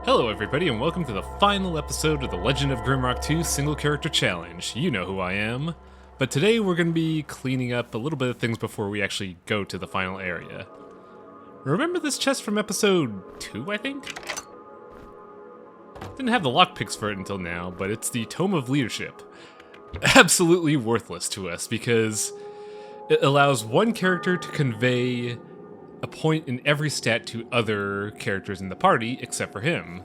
Hello everybody and welcome to the final episode of the Legend of Grimrock 2 Single Character Challenge. You know who I am. But today we're going to be cleaning up a little bit of things before we actually go to the final area. Remember this chest from episode 2, I think? Didn't have the lockpicks for it until now, but it's the Tome of Leadership. Absolutely worthless to us because it allows one character to convey a point in every stat to other characters in the party except for him,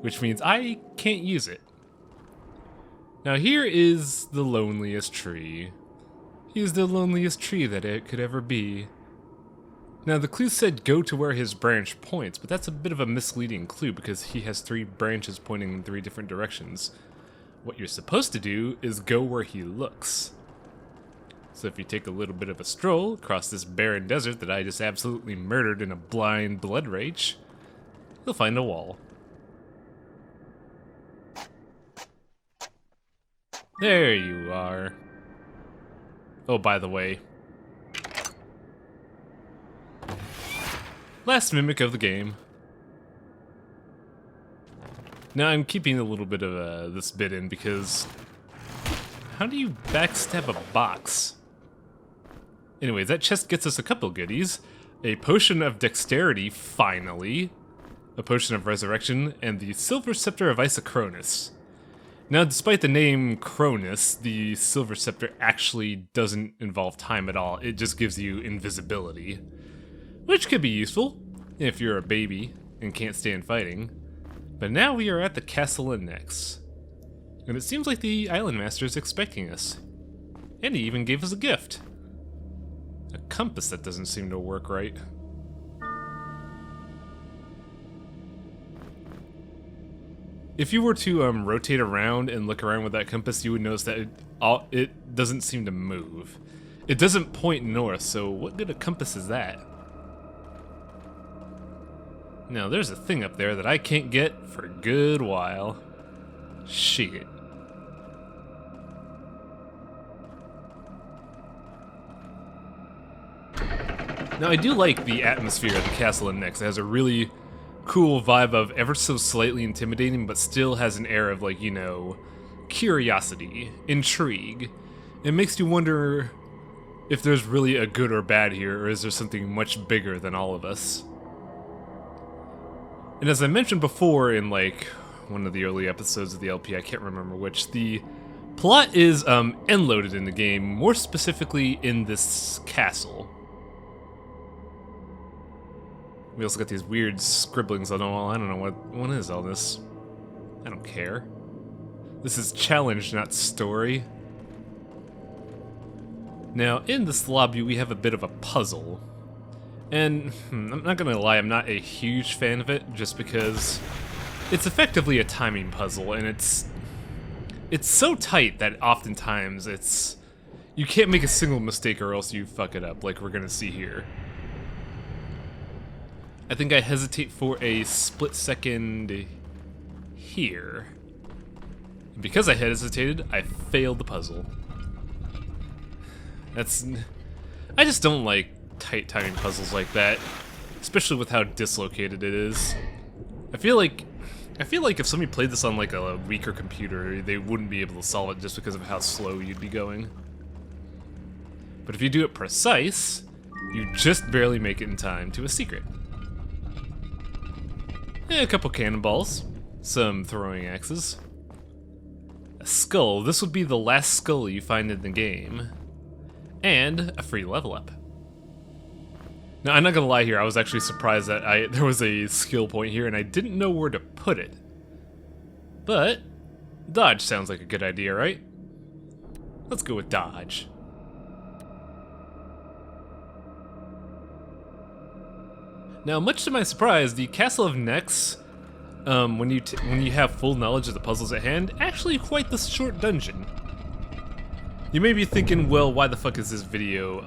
which means I can't use it. Now here is the loneliest tree. He is the loneliest tree that it could ever be. Now the clue said go to where his branch points, but that's a bit of a misleading clue because he has 3 branches pointing in 3 different directions. What you're supposed to do is go where he looks. So if you take a little bit of a stroll across this barren desert that I just absolutely murdered in a blind blood rage, you'll find a wall. There you are. Oh, by the way, last mimic of the game. Now I'm keeping a little bit of this bit in because how do you backstab a box? Anyways, that chest gets us a couple goodies. A potion of dexterity, finally. A potion of resurrection, and the silver scepter of Isocronus. Now, despite the name Cronus, the silver scepter actually doesn't involve time at all. It just gives you invisibility. Which could be useful if you're a baby and can't stand fighting. But now we are at the Castle Nex. And it seems like the Island Master is expecting us. And he even gave us a gift. A compass that doesn't seem to work right. If you were to rotate around and look around with that compass, you would notice that it doesn't seem to move. It doesn't point north, so what good a compass is that? Now, there's a thing up there that I can't get for a good while. Shit. Now, I do like the atmosphere at the Castle Nex. It has a really cool vibe of ever so slightly intimidating, but still has an air of, like, you know, curiosity, intrigue. It makes you wonder if there's really a good or bad here, or is there something much bigger than all of us? And as I mentioned before in, like, one of the early episodes of the LP, I can't remember which, the plot is end-loaded in the game, more specifically in this castle. We also got these weird scribblings on the wall. I don't know what is all this. I don't care. This is challenge, not story. Now, in this lobby, we have a bit of a puzzle. And I'm not gonna lie, I'm not a huge fan of it, just because it's effectively a timing puzzle, and it's so tight that oftentimes you can't make a single mistake or else you fuck it up, like we're gonna see here. I think I hesitate for a split second here. And because I hesitated, I failed the puzzle. I just don't like tight timing puzzles like that, especially with how dislocated it is. I feel like if somebody played this on like a weaker computer, they wouldn't be able to solve it just because of how slow you'd be going. But if you do it precise, you just barely make it in time to a secret. A couple cannonballs, some throwing axes, a skull. This would be the last skull you find in the game, and a free level up. Now, I'm not gonna lie here, I was actually surprised that there was a skill point here and I didn't know where to put it. But dodge sounds like a good idea, right? Let's go with dodge. Now, much to my surprise, the Castle of Nex, when you have full knowledge of the puzzles at hand, actually quite the short dungeon. You may be thinking, well, why the fuck is this video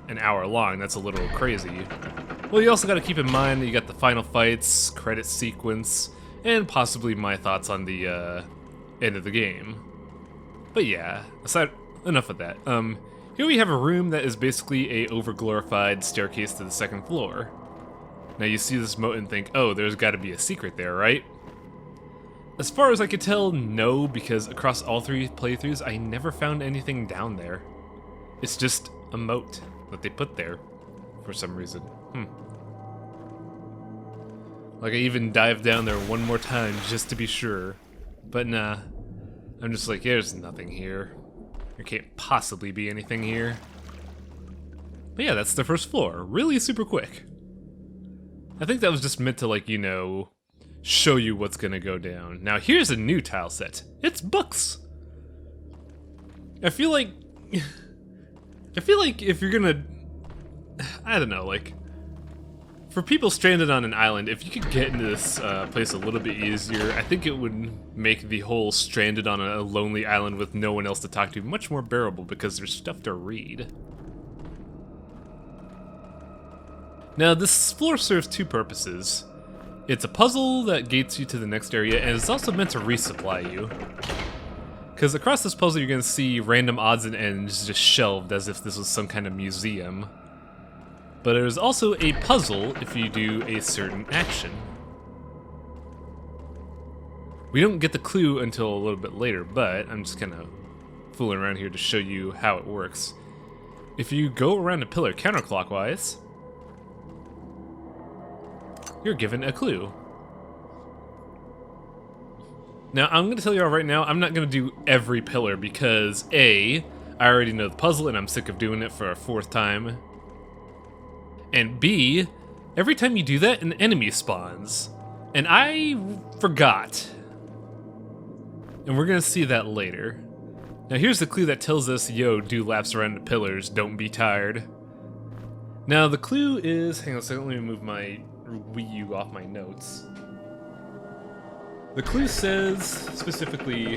an hour long? That's a little crazy. Well, you also got to keep in mind that you got the final fights, credit sequence, and possibly my thoughts on the end of the game. But yeah, enough of that. Here we have a room that is basically a overglorified staircase to the 2nd floor. Now you see this moat and think, oh, there's got to be a secret there, right? As far as I could tell, no, because across all 3 playthroughs, I never found anything down there. It's just a moat that they put there for some reason. Like, I even dived down there one more time just to be sure. But nah, I'm just like, there's nothing here. There can't possibly be anything here. But yeah, that's the first floor. Really super quick. I think that was just meant to, like, you know, show you what's gonna go down. Now here's a new tile set. It's books. I feel like if you're gonna, I don't know, like, for people stranded on an island, if you could get into this place a little bit easier, I think it would make the whole stranded on a lonely island with no one else to talk to much more bearable, because there's stuff to read. Now this floor serves 2 purposes. It's a puzzle that gates you to the next area, and it's also meant to resupply you. Because across this puzzle you're going to see random odds and ends just shelved as if this was some kind of museum. But there's also a puzzle if you do a certain action. We don't get the clue until a little bit later, but I'm just kind of fooling around here to show you how it works. If you go around a pillar counterclockwise, you're given a clue. Now, I'm going to tell you all right now, I'm not going to do every pillar because A, I already know the puzzle and I'm sick of doing it for a 4th time. And B, every time you do that, an enemy spawns. And I forgot. And we're going to see that later. Now here's the clue that tells us, yo, do laps around the pillars, don't be tired. Now the clue is, hang on a second, let me move my Wii U off my notes. The clue says specifically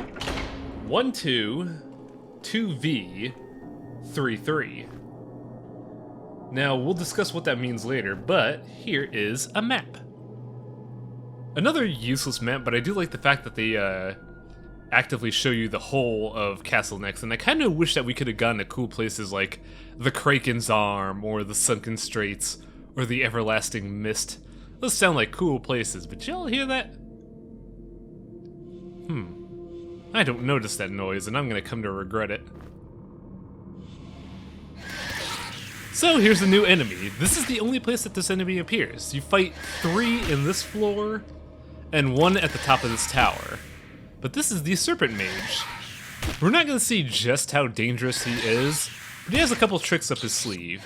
1 2 2 V 3 3. Now we'll discuss what that means later, but here is a map. Another useless map, but I do like the fact that they actively show you the whole of Castle Nex, and I kind of wish that we could have gone to cool places like the Kraken's Arm or the Sunken Straits or the Everlasting Mist. Those sound like cool places, but y'all hear that? I don't notice that noise, and I'm gonna come to regret it. So here's a new enemy. This is the only place that this enemy appears. You fight 3 in this floor, and 1 at the top of this tower. But this is the Serpent Mage. We're not gonna see just how dangerous he is, but he has a couple tricks up his sleeve.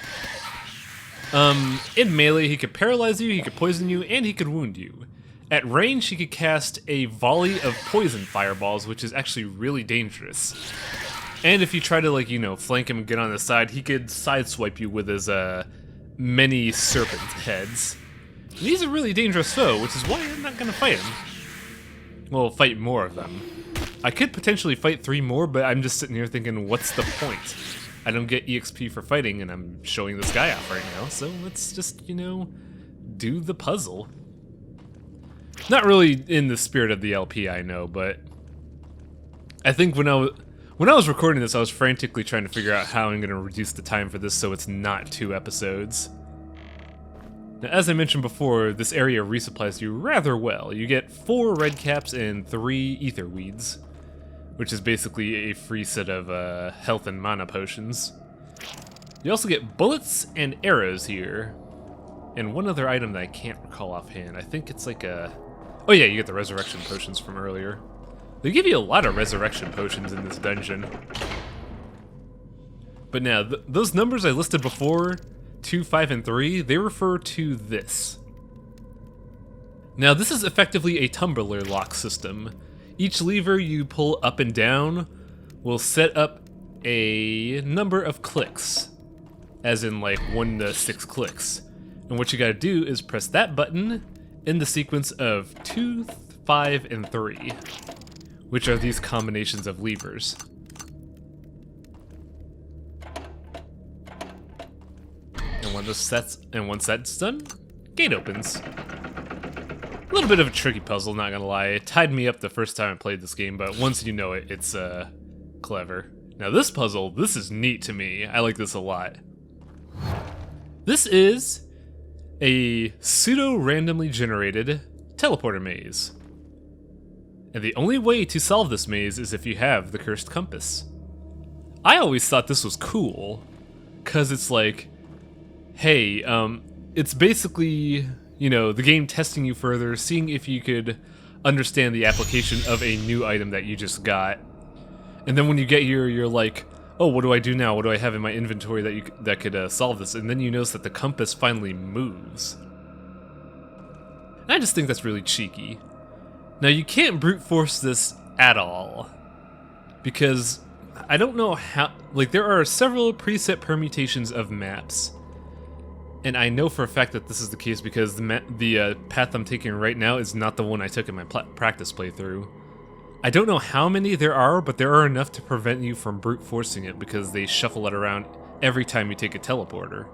In melee, he could paralyze you, he could poison you, and he could wound you. At range, he could cast a volley of poison fireballs, which is actually really dangerous. And if you try to, like, you know, flank him and get on the side, he could sideswipe you with his, many serpent heads. And he's a really dangerous foe, which is why I'm not gonna fight him. Well, fight more of them. I could potentially fight 3 more, but I'm just sitting here thinking, what's the point? I don't get EXP for fighting, and I'm showing this guy off right now, so let's just, you know, do the puzzle. Not really in the spirit of the LP, I know, but I think when I was recording this, I was frantically trying to figure out how I'm going to reduce the time for this so it's not 2 episodes. Now, as I mentioned before, this area resupplies you rather well. You get 4 red caps and 3 ether weeds, which is basically a free set of health and mana potions. You also get bullets and arrows here, and one other item that I can't recall offhand. I think it's like a... Oh yeah, you get the resurrection potions from earlier. They give you a lot of resurrection potions in this dungeon. But now, those numbers I listed before, 2, 5, and 3, they refer to this. Now this is effectively a tumbler lock system. Each lever you pull up and down will set up a number of clicks, as in like 1 to 6 clicks. And what you gotta do is press that button in the sequence of 2, 5, and 3, which are these combinations of levers. And once that's done, gate opens. A little bit of a tricky puzzle, not gonna lie. It tied me up the first time I played this game, but once you know it, it's clever. Now this puzzle, this is neat to me. I like this a lot. This is a pseudo-randomly generated teleporter maze. And the only way to solve this maze is if you have the cursed compass. I always thought this was cool, cause it's like, hey, it's basically, you know, the game testing you further, seeing if you could understand the application of a new item that you just got. And then when you get here, you're like, oh, what do I do now? What do I have in my inventory that could solve this? And then you notice that the compass finally moves. And I just think that's really cheeky. Now, you can't brute force this at all, because I don't know how, like, there are several preset permutations of maps. And I know for a fact that this is the case because the path I'm taking right now is not the one I took in my practice playthrough. I don't know how many there are, but there are enough to prevent you from brute forcing it because they shuffle it around every time you take a teleporter.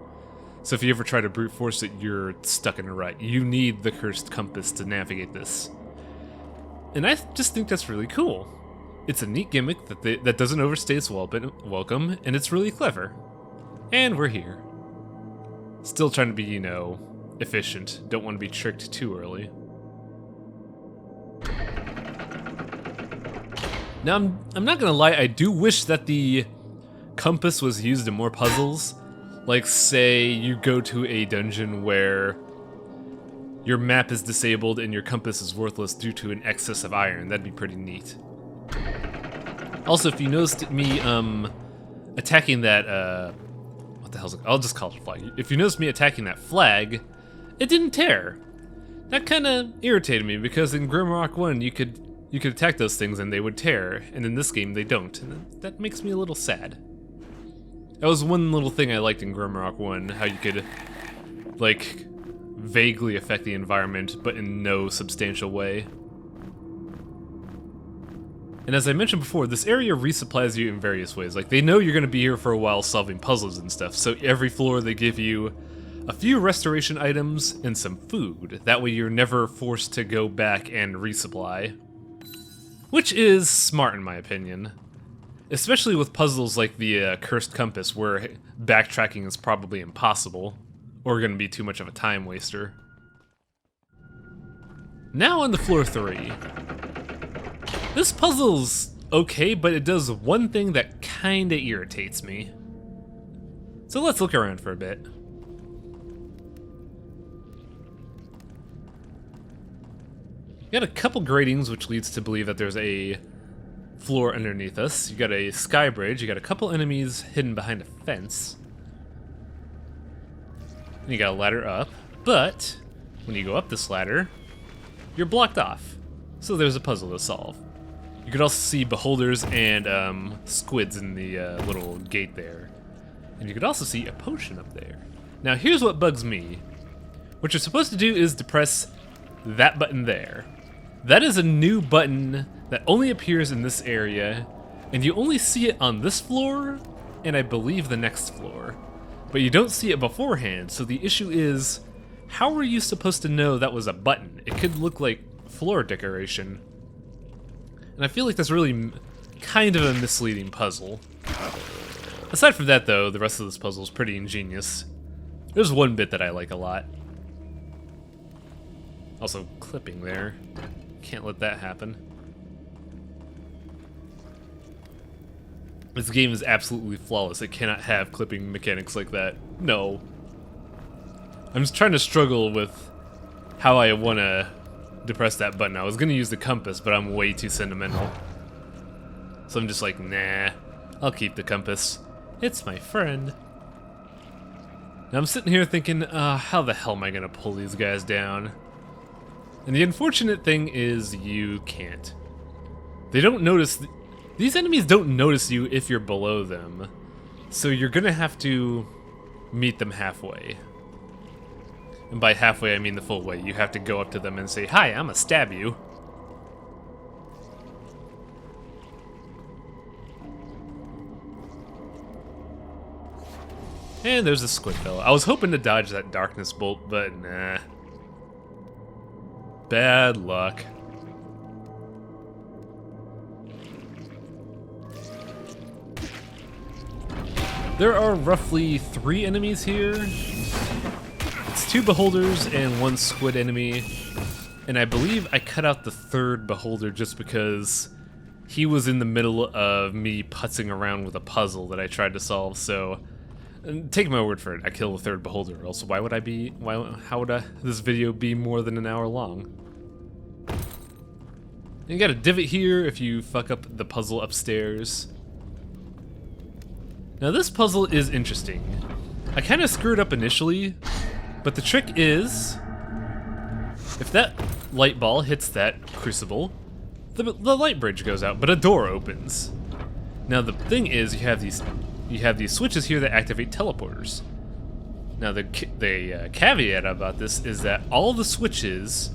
So if you ever try to brute force it, you're stuck in a rut. You need the cursed compass to navigate this. And I just think that's really cool. It's a neat gimmick that doesn't overstay its welcome, and it's really clever. And we're here. Still trying to be, you know, efficient. Don't want to be tricked too early. Now, I'm not gonna lie, I do wish that the compass was used in more puzzles. Like, say you go to a dungeon where your map is disabled and your compass is worthless due to an excess of iron. That'd be pretty neat. Also, if you noticed me attacking that, what the hell's it? I'll just call it a flag. If you noticed me attacking that flag, it didn't tear. That kind of irritated me because in Grimrock 1 you could attack those things and they would tear, and in this game they don't, and that makes me a little sad. That was one little thing I liked in Grimrock 1, how you could, like, vaguely affect the environment, but in no substantial way. And as I mentioned before, this area resupplies you in various ways. Like, they know you're going to be here for a while solving puzzles and stuff, so every floor they give you a few restoration items and some food. That way you're never forced to go back and resupply. Which is smart in my opinion. Especially with puzzles like the Cursed Compass, where backtracking is probably impossible, or going to be too much of a time waster. Now on to floor 3. This puzzle's okay, but it does one thing that kinda irritates me. So let's look around for a bit. You got a couple gratings, which leads to believe that there's a floor underneath us. You got a sky bridge, you got a couple enemies hidden behind a fence. And you got a ladder up, but when you go up this ladder, you're blocked off. So there's a puzzle to solve. You could also see beholders and squids in the little gate there. And you could also see a potion up there. Now here's what bugs me. What you're supposed to do is to press that button there. That is a new button that only appears in this area, and you only see it on this floor, and I believe the next floor. But you don't see it beforehand, so the issue is, how were you supposed to know that was a button? It could look like floor decoration. And I feel like that's really kind of a misleading puzzle. Aside from that though, the rest of this puzzle is pretty ingenious. There's one bit that I like a lot. Also, clipping there. Can't let that happen. This game is absolutely flawless. It cannot have clipping mechanics like that. No. I'm just trying to struggle with how I want to depress that button. I was going to use the compass, but I'm way too sentimental. So I'm just like, nah, I'll keep the compass. It's my friend. Now I'm sitting here thinking, how the hell am I going to pull these guys down? And the unfortunate thing is you can't. They don't notice... These enemies don't notice you if you're below them. So you're going to have to meet them halfway. And by halfway, I mean the full way. You have to go up to them and say, "Hi, I'm gonna stab you." And there's a squid fella. I was hoping to dodge that darkness bolt, but nah. Bad luck. There are roughly 3 enemies here. It's 2 beholders and 1 squid enemy. And I believe I cut out the third beholder just because he was in the middle of me putzing around with a puzzle that I tried to solve, so take my word for it, I killed the third beholder, else how would this video be more than an hour long? You got a divot here if you fuck up the puzzle upstairs. Now this puzzle is interesting. I kind of screwed up initially, but the trick is, if that light ball hits that crucible, the light bridge goes out, but a door opens. Now the thing is, you have these switches here that activate teleporters. Now the caveat about this is that all the switches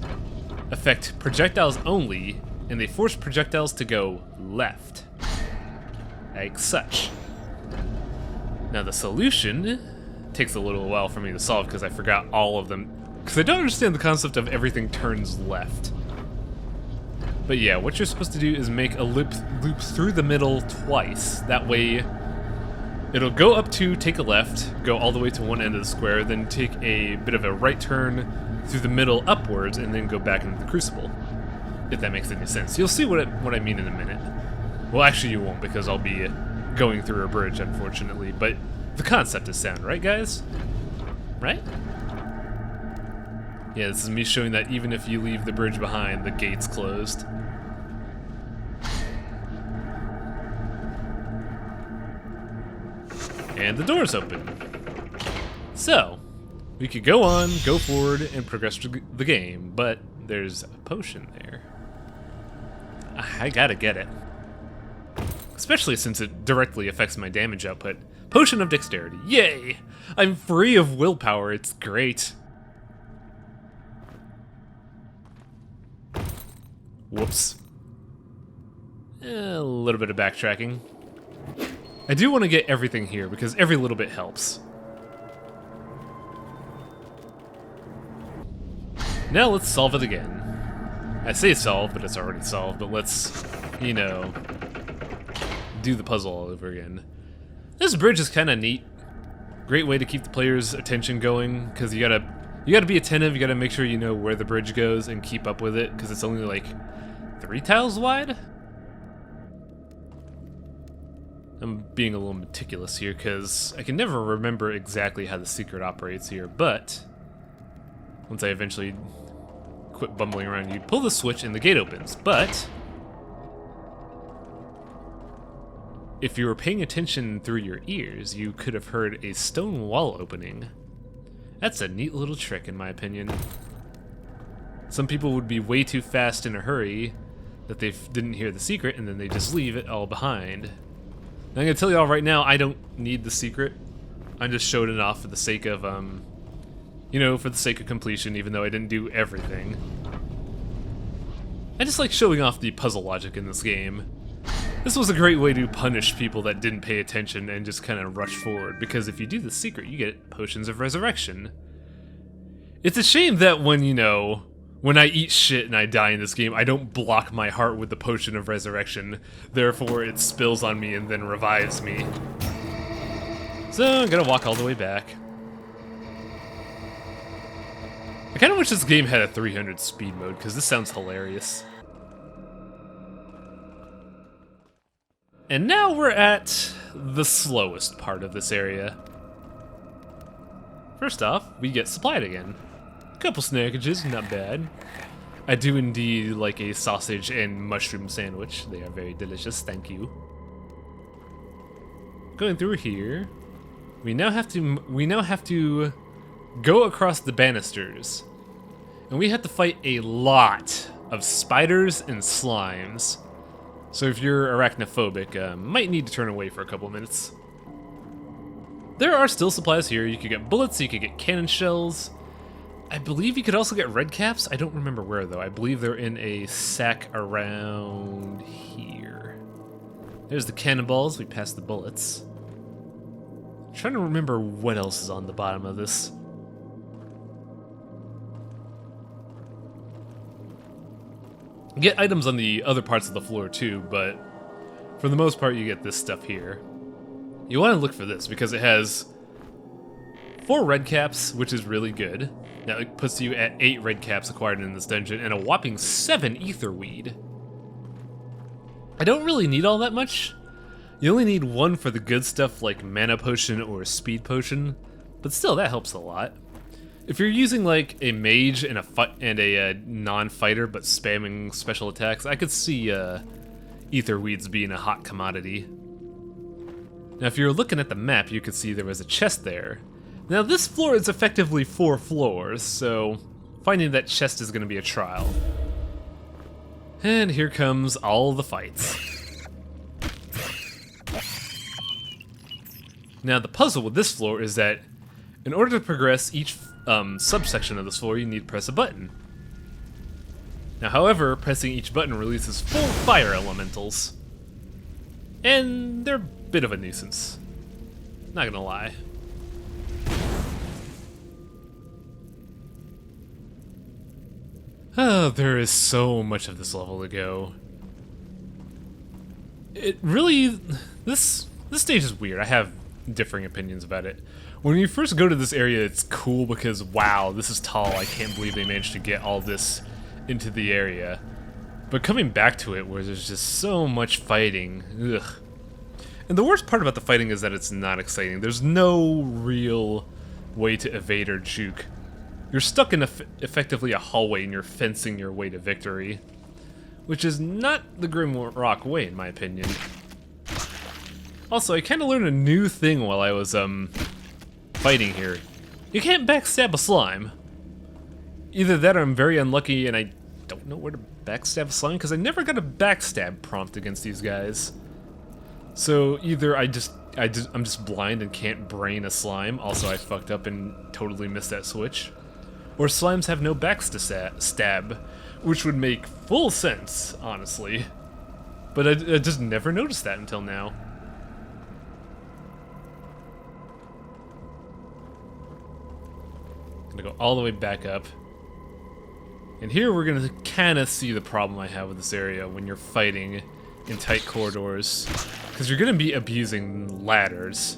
affect projectiles only, and they force projectiles to go left, like such. Now the solution takes a little while for me to solve because I forgot all of them, because I don't understand the concept of everything turns left. But yeah, what you're supposed to do is make a loop through the middle twice. That way, it'll go up to take a left, go all the way to one end of the square, then take a bit of a right turn through the middle upwards, and then go back into the crucible. If that makes any sense. You'll see what I mean in a minute. Well, actually you won't, because I'll be going through a bridge, unfortunately. But the concept is sound, right guys? Right? Yeah, this is me showing that even if you leave the bridge behind, the gate's closed. And the door's open. So, we could go on, go forward, and progress through the game, but there's a potion there. I gotta get it. Especially since it directly affects my damage output. Potion of Dexterity, yay! I'm free of willpower, it's great. Whoops. A little bit of backtracking. I do want to get everything here because every little bit helps. Now let's solve it again. I say solve, but it's already solved, but let's, you know, do the puzzle all over again. This bridge is kind of neat. Great way to keep the player's attention going, because you gotta be attentive, you gotta make sure you know where the bridge goes and keep up with it, because it's only like 3 tiles wide? I'm being a little meticulous here, because I can never remember exactly how the secret operates here, but once I eventually quit bumbling around, you pull the switch and the gate opens, but if you were paying attention through your ears, you could have heard a stone wall opening. That's a neat little trick, in my opinion. Some people would be way too fast in a hurry that they didn't hear the secret, and then they just leave it all behind. And I'm gonna tell y'all right now, I don't need the secret. I'm just showing it off for the sake of, you know, for the sake of completion, even though I didn't do everything. I just like showing off the puzzle logic in this game. This was a great way to punish people that didn't pay attention and just kind of rush forward, because if you do the secret, you get potions of resurrection. It's a shame that when, you know, when I eat shit and I die in this game, I don't block my heart with the potion of resurrection, therefore it spills on me and then revives me. So I'm gonna walk all the way back. I kind of wish this game had a 300 speed mode, because this sounds hilarious. And now we're at the slowest part of this area. First off, we get supplied again. A couple snackages, not bad. I do indeed like a sausage and mushroom sandwich. They are very delicious, thank you. Going through here, we now have to go across the banisters. And we have to fight a lot of spiders and slimes. So if you're arachnophobic, might need to turn away for a couple minutes. There are still supplies here. You could get bullets, you could get cannon shells. I believe you could also get red caps. I don't remember where though. I believe they're in a sack around here. There's the cannonballs, we passed the bullets. I'm trying to remember what else is on the bottom of this. You get items on the other parts of the floor too, but for the most part you get this stuff here. You want to look for this because it has 4 red caps, which is really good. It Now it puts you at 8 red caps acquired in this dungeon and a whopping 7 ether weed. I don't really need all that much. You only need 1 for the good stuff like mana potion or speed potion, but still that helps a lot. If you're using like a mage and a non-fighter but spamming special attacks, I could see ether weeds being a hot commodity. Now if you're looking at the map, you can see there was a chest there. Now this floor is effectively 4 floors, so finding that chest is going to be a trial. And here comes all the fights. Now the puzzle with this floor is that in order to progress each subsection of this floor, you need to press a button. Now however, pressing each button releases 4 fire elementals. And they're a bit of a nuisance. Not gonna lie. Oh, there is so much of this level to go. It really... This stage is weird. I have differing opinions about it. When you first go to this area, it's cool because, wow, this is tall. I can't believe they managed to get all this into the area. But coming back to it, where there's just so much fighting, ugh. And the worst part about the fighting is that it's not exciting. There's no real way to evade or juke. You're stuck in effectively a hallway and you're fencing your way to victory. Which is not the Grimrock way, in my opinion. Also, I kind of learned a new thing while I was, fighting here. You can't backstab a slime. Either that or I'm very unlucky and I don't know where to backstab a slime because I never got a backstab prompt against these guys. So either I'm just blind and can't brain a slime, also I fucked up and totally missed that switch. Or slimes have no backstab, which would make full sense, honestly. But I just never noticed that until now. Gonna go all the way back up. And here we're gonna kinda see the problem I have with this area when you're fighting in tight corridors. Because you're gonna be abusing ladders.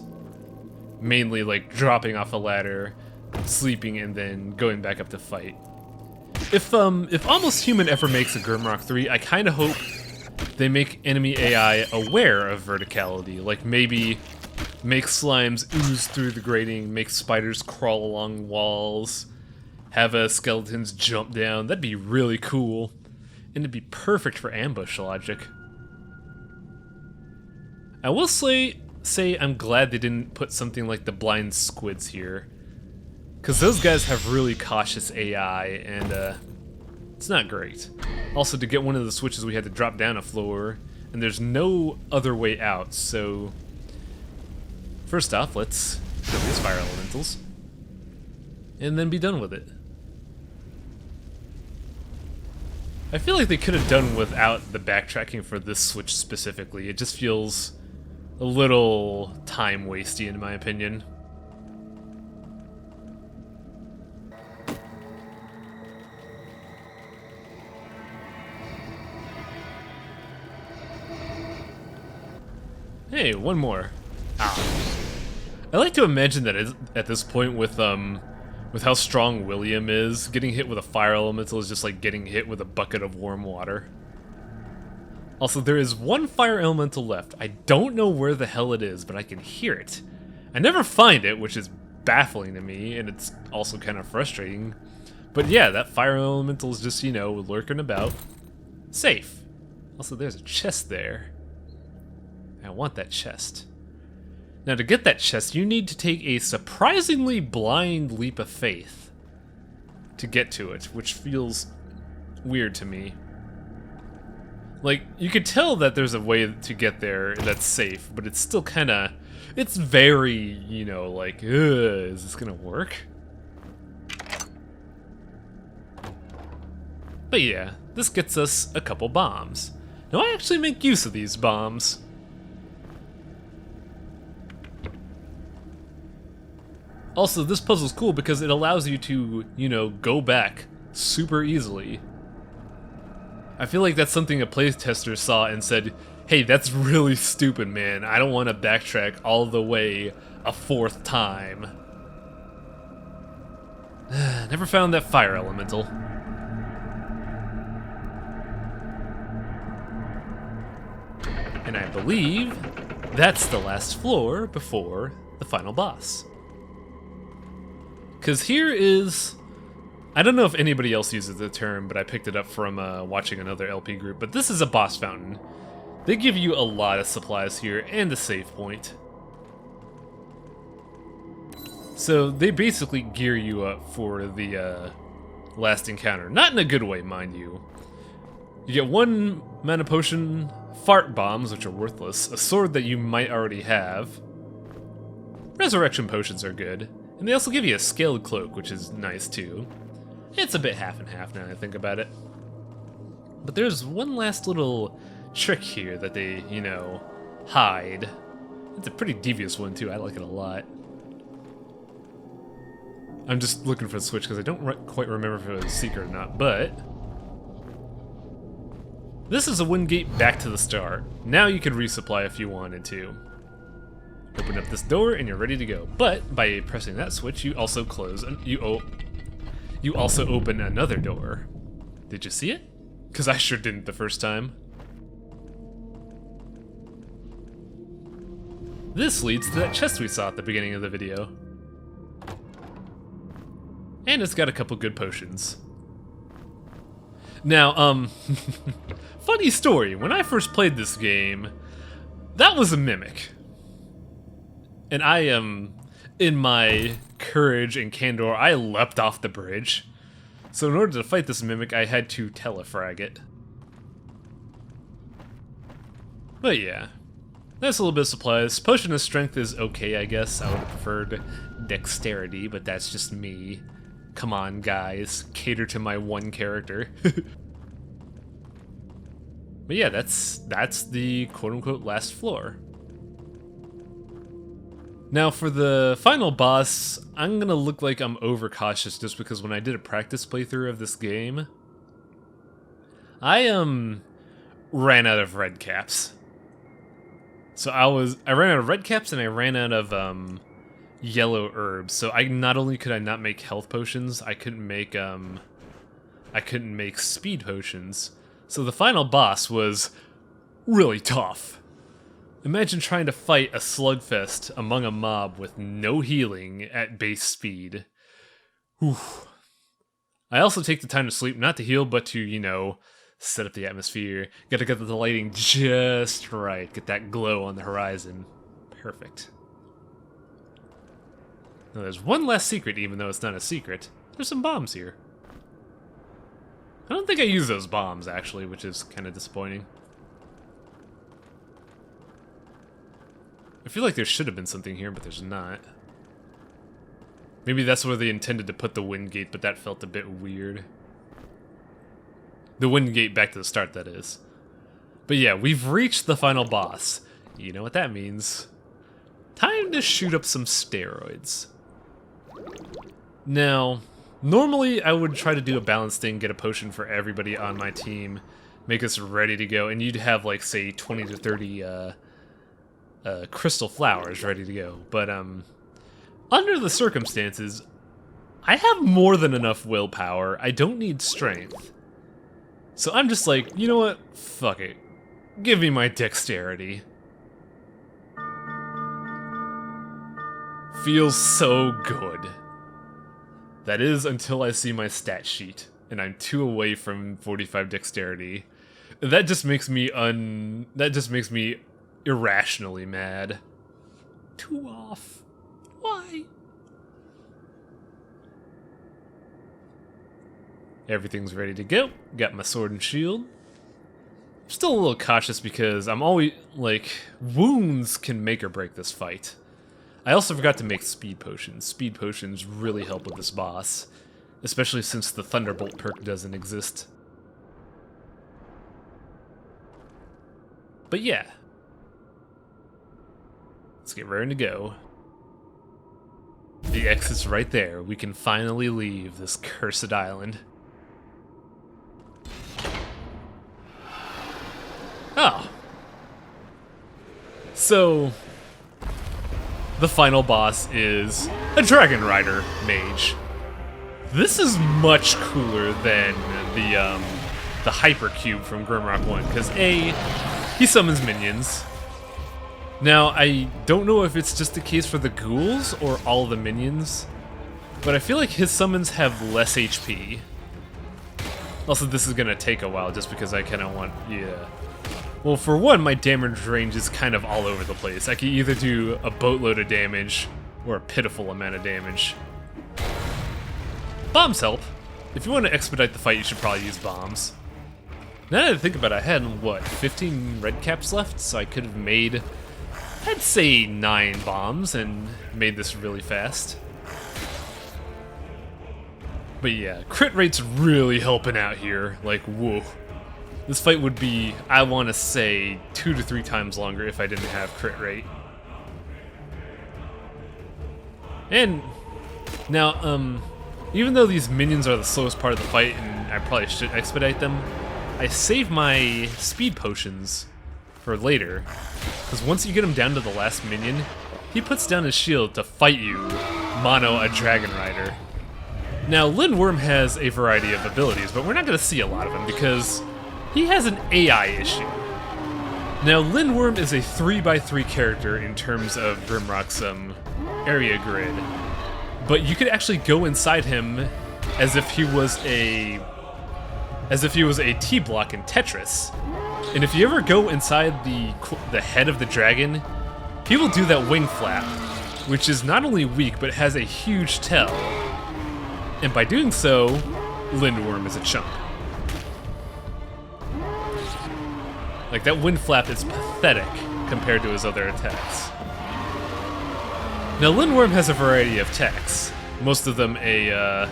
Mainly like dropping off a ladder, sleeping, and then going back up to fight. If Almost Human ever makes a Grimrock 3, I kinda hope they make enemy AI aware of verticality. Like maybe make slimes ooze through the grating, make spiders crawl along walls, have skeletons jump down. That'd be really cool. And it'd be perfect for ambush logic. I will say I'm glad they didn't put something like the blind squids here. Because those guys have really cautious AI, and it's not great. Also, to get one of the switches we had to drop down a floor, and there's no other way out, so... First off, let's kill these fire elementals. And then be done with it. I feel like they could have done without the backtracking for this switch specifically. It just feels a little time-wasty in my opinion. Hey, one more. Ow. I like to imagine that at this point with how strong William is, getting hit with a fire elemental is just like getting hit with a bucket of warm water. Also, there is one fire elemental left. I don't know where the hell it is, but I can hear it. I never find it, which is baffling to me, and it's also kind of frustrating. But yeah, that fire elemental is just, you know, lurking about. Safe. Also, there's a chest there. I want that chest. Now, to get that chest, you need to take a surprisingly blind leap of faith to get to it, which feels weird to me. Like, you could tell that there's a way to get there that's safe, but it's still kinda... It's very, you know, like, is this gonna work? But yeah, this gets us a couple bombs. Now, I actually make use of these bombs. Also, this puzzle's cool because it allows you to, you know, go back super easily. I feel like that's something a playtester saw and said, hey, that's really stupid, man. I don't want to backtrack all the way a 4th time. Never found that fire elemental. And I believe that's the last floor before the final boss. Because here is... I don't know if anybody else uses the term, but I picked it up from watching another LP group, but this is a boss fountain. They give you a lot of supplies here and a save point. So they basically gear you up for the last encounter. Not in a good way, mind you. You get 1 mana potion, fart bombs, which are worthless, a sword that you might already have. Resurrection potions are good. And they also give you a scaled cloak, which is nice too. It's a bit half and half now that I think about it. But there's one last little trick here that they, you know, hide. It's a pretty devious one too, I like it a lot. I'm just looking for the switch because I don't quite remember if it was a secret or not, but... This is a wind gate back to the start. Now you can resupply if you wanted to. Open up this door and you're ready to go. But by pressing that switch, you also close and you also open another door. Did you see it? Because I sure didn't the first time. This leads to that chest we saw at the beginning of the video. And it's got a couple good potions. Now, funny story, when I first played this game, that was a mimic. And I in my courage and candor, I leapt off the bridge. So in order to fight this mimic, I had to telefrag it. But yeah, that's a little bit of supplies. Potion of strength is okay, I guess. I would have preferred dexterity, but that's just me. Come on, guys, cater to my one character. But yeah, that's the quote-unquote last floor. Now for the final boss, I'm gonna look like I'm overcautious just because when I did a practice playthrough of this game, I ran out of red caps. So I ran out of red caps and I ran out of yellow herbs. So not only could I not make health potions, I couldn't make speed potions. So the final boss was really tough. Imagine trying to fight a slugfest among a mob with no healing at base speed. Whew. I also take the time to sleep, not to heal, but to, you know, set up the atmosphere. Gotta get the lighting just right. Get that glow on the horizon. Perfect. Now there's one last secret, even though it's not a secret. There's some bombs here. I don't think I use those bombs, actually, which is kind of disappointing. I feel like there should have been something here, but there's not. Maybe that's where they intended to put the wind gate, but that felt a bit weird. The wind gate back to the start, that is. But yeah, we've reached the final boss. You know what that means. Time to shoot up some steroids. Now, normally I would try to do a balanced thing, get a potion for everybody on my team, make us ready to go, and you'd have like, say, 20 to 30 crystal flowers ready to go. But under the circumstances, I have more than enough willpower. I don't need strength. So I'm just like, you know what? Fuck it. Give me my dexterity. Feels so good. That is until I see my stat sheet, and I'm 2 away from 45 dexterity. That just makes me irrationally mad. 2 off. Why? Everything's ready to go. Got my sword and shield. I'm still a little cautious because I'm always, like, wounds can make or break this fight. I also forgot to make speed potions. Speed potions really help with this boss, especially since the Thunderbolt perk doesn't exist. But yeah. Let's get ready to go. The exit's right there. We can finally leave this cursed island. Oh. So, the final boss is a Dragon Rider mage. This is much cooler than the Hypercube from Grimrock 1, because A, he summons minions. Now, I don't know if it's just the case for the ghouls or all the minions, but I feel like his summons have less HP. Also, this is gonna take a while just because I kind of want, yeah. Well, for one, my damage range is kind of all over the place. I can either do a boatload of damage or a pitiful amount of damage. Bombs help. If you want to expedite the fight, you should probably use bombs. Now that I think about it, I had, what, 15 red caps left? So I could have made, I'd say, 9 bombs and made this really fast. But yeah, crit rate's really helping out here. Like, whoa. This fight would be, I want to say, 2 to 3 times longer if I didn't have crit rate. And now, even though these minions are the slowest part of the fight and I probably should expedite them, I save my speed potions for later. Because once you get him down to the last minion, he puts down his shield to fight you, mono a Dragon Rider. Now, Lindworm has a variety of abilities, but we're not going to see a lot of them because he has an AI issue. Now, Lindworm is a 3x3 character in terms of Grimrock's area grid, but you could actually go inside him as if he was a T-block in Tetris. And if you ever go inside the head of the dragon, he will do that wing flap, which is not only weak but has a huge tail. And by doing so, Lindworm is a chump. Like, that wind flap is pathetic compared to his other attacks. Now, Lindworm has a variety of attacks, most of them a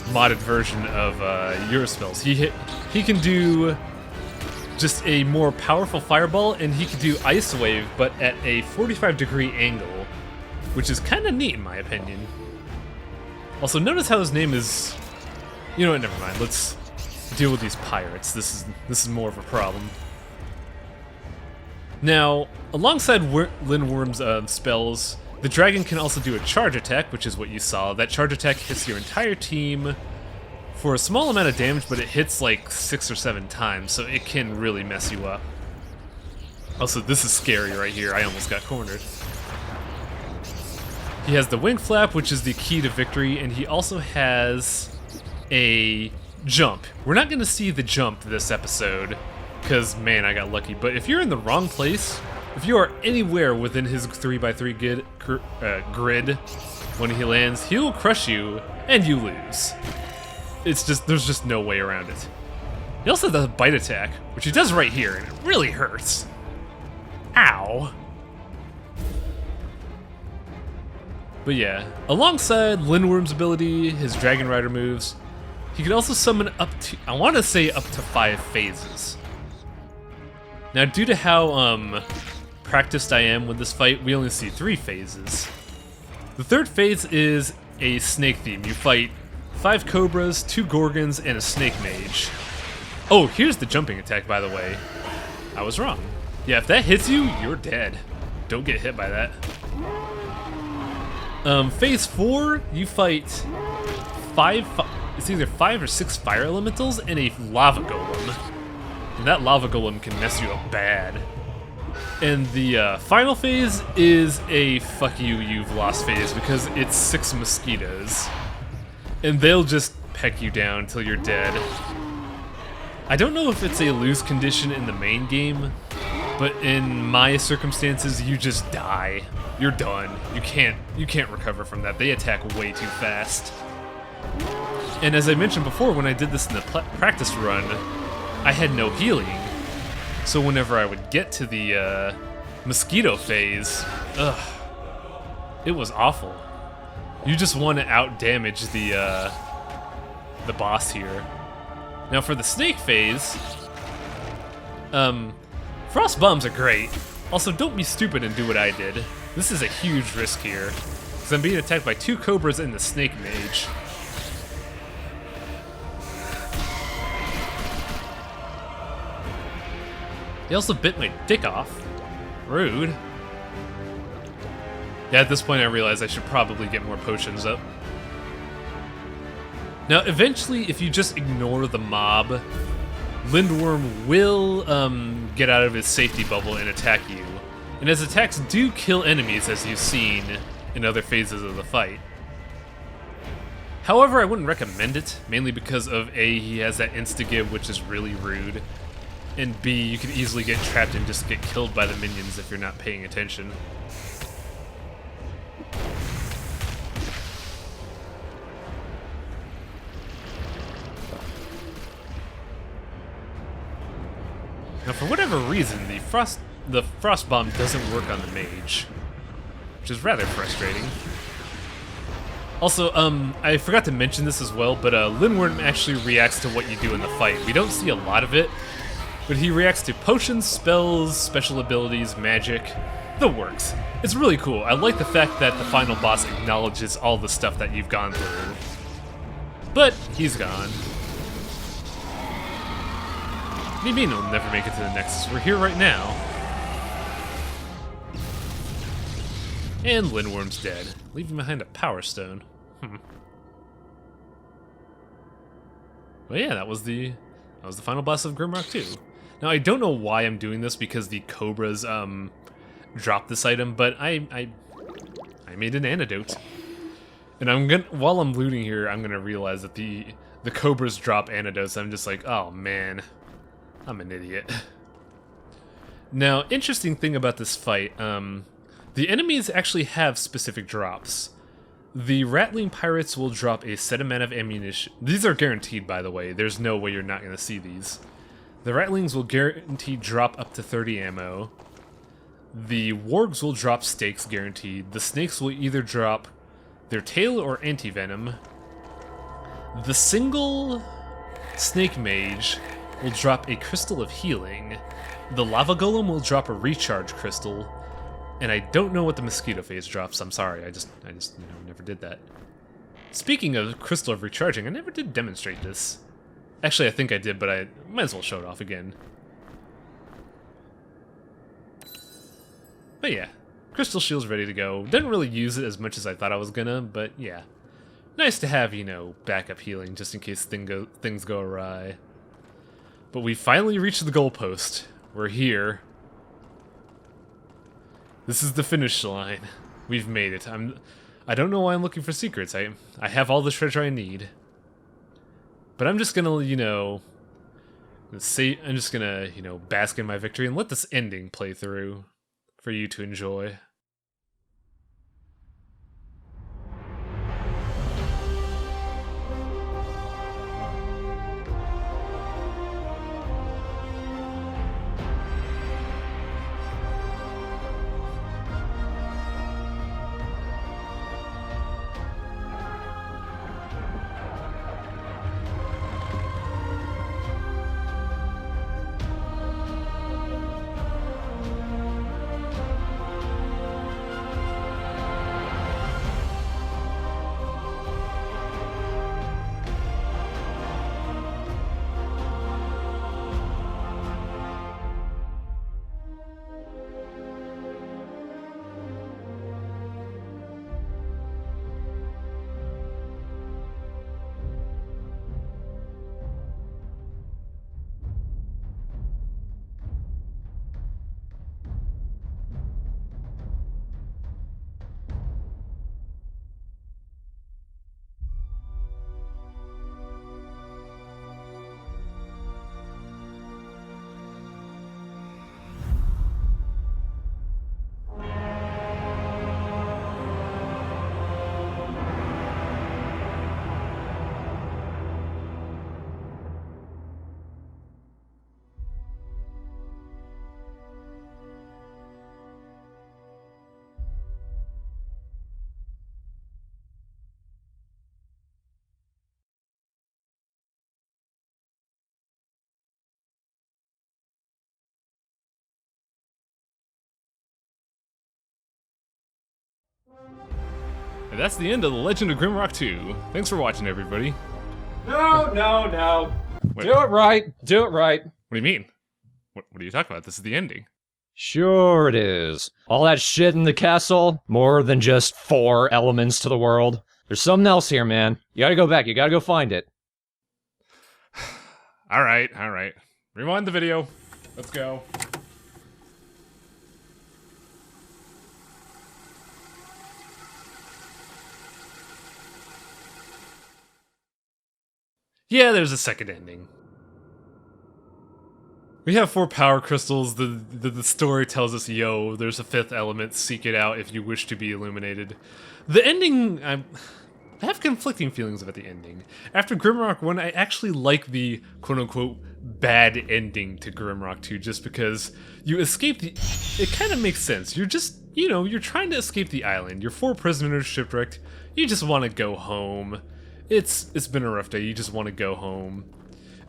modded version of Eurospells. He can do just a more powerful fireball, and he can do Ice Wave, but at a 45-degree angle, which is kind of neat in my opinion. Also, notice how his name is... You know what, never mind. Let's deal with these pirates. This is more of a problem. Now, alongside Lindworm's spells, the dragon can also do a charge attack, which is what you saw. That charge attack hits your entire team for a small amount of damage, but it hits like 6 or 7 times, so it can really mess you up. Also, this is scary right here. I almost got cornered. He has the wing flap, which is the key to victory, and he also has a jump. We're not going to see the jump this episode, because, man, I got lucky. But if you're in the wrong place, if you are anywhere within his 3x3 grid when he lands, he'll crush you, and you lose. It's just, there's just no way around it. He also does a bite attack, which he does right here, and it really hurts. Ow. But yeah, alongside Lindworm's ability, his Dragon Rider moves, he can also summon up to, I want to say up to 5 phases. Now, due to how practiced I am with this fight, we only see 3 phases. The 3rd phase is a snake theme. You fight 5 cobras, 2 gorgons, and a snake mage. Oh, here's the jumping attack, by the way. I was wrong. Yeah, if that hits you, you're dead. Don't get hit by that. Phase 4, you fight it's either 5 or 6 fire elementals and a lava golem. And that lava golem can mess you up bad. And the final phase is a fuck you, you've lost phase, because it's 6 mosquitoes. And they'll just peck you down until you're dead. I don't know if it's a lose condition in the main game, but in my circumstances, you just die. You're done. You can't recover from that. They attack way too fast. And as I mentioned before, when I did this in the practice run, I had no healing. So whenever I would get to the mosquito phase, it was awful. You just want to out-damage the boss here. Now for the snake phase, frost bombs are great. Also, don't be stupid and do what I did. This is a huge risk here, because I'm being attacked by 2 cobras and the snake mage. He also bit my dick off. Rude. Yeah, at this point I realized I should probably get more potions up. Now, eventually, if you just ignore the mob, Lindworm will get out of his safety bubble and attack you. And his attacks do kill enemies, as you've seen in other phases of the fight. However, I wouldn't recommend it, mainly because of A, he has that insta-give, which is really rude, and B, you can easily get trapped and just get killed by the minions if you're not paying attention. Now, for whatever reason, the frost bomb doesn't work on the mage, which is rather frustrating. Also, I forgot to mention this as well, but Lindworm actually reacts to what you do in the fight. We don't see a lot of it, but he reacts to potions, spells, special abilities, magic, the works. It's really cool. I like the fact that the final boss acknowledges all the stuff that you've gone through. But he's gone. What do you mean we'll never make it to the Nexus? We're here right now. And Lindworm's dead, leaving behind a Power Stone. Well, yeah, that was the final boss of Grimrock 2. Now, I don't know why I'm doing this, because the Cobras dropped this item, but I made an antidote. And while I'm looting here, I'm gonna realize that the Cobras drop antidotes. I'm just like, oh man, I'm an idiot. Now, interesting thing about this fight, the enemies actually have specific drops. The Rattling Pirates will drop a set amount of ammunition. These are guaranteed, by the way. There's no way you're not going to see these. The Rattlings will guaranteed drop up to 30 ammo. The Wargs will drop stakes guaranteed. The Snakes will either drop their tail or anti-venom. The single Snake Mage will drop a Crystal of Healing. The Lava Golem will drop a Recharge Crystal. And I don't know what the Mosquito Phase drops. I'm sorry, I just never did that. Speaking of Crystal of Recharging, I never did demonstrate this. Actually, I think I did, but I might as well show it off again. But yeah, Crystal Shield's ready to go. Didn't really use it as much as I thought I was gonna, but yeah. Nice to have, you know, backup healing just in case things go awry. But we finally reached the goalpost. We're here. This is the finish line. We've made it. I don't know why I'm looking for secrets. I have all the treasure I need. But I'm just gonna, you know, bask in my victory and let this ending play through for you to enjoy. And that's the end of The Legend of Grimrock 2. Thanks for watching, everybody. No. Wait. Do it right. Do it right. What do you mean? What are you talking about? This is the ending. Sure it is. All that shit in the castle, more than just 4 elements to the world. There's something else here, man. You gotta go back. You gotta go find it. All right. Rewind the video. Let's go. Yeah, there's a second ending. We have 4 power crystals. The story tells us, yo, there's a 5th element. Seek it out if you wish to be illuminated. The ending, I have conflicting feelings about the ending. After Grimrock 1, I actually like the quote-unquote bad ending to Grimrock 2, just because you escape the... It kind of makes sense. You're just, you know, you're trying to escape the island. You're 4 prisoners shipwrecked. You just want to go home. It's been a rough day. You just want to go home.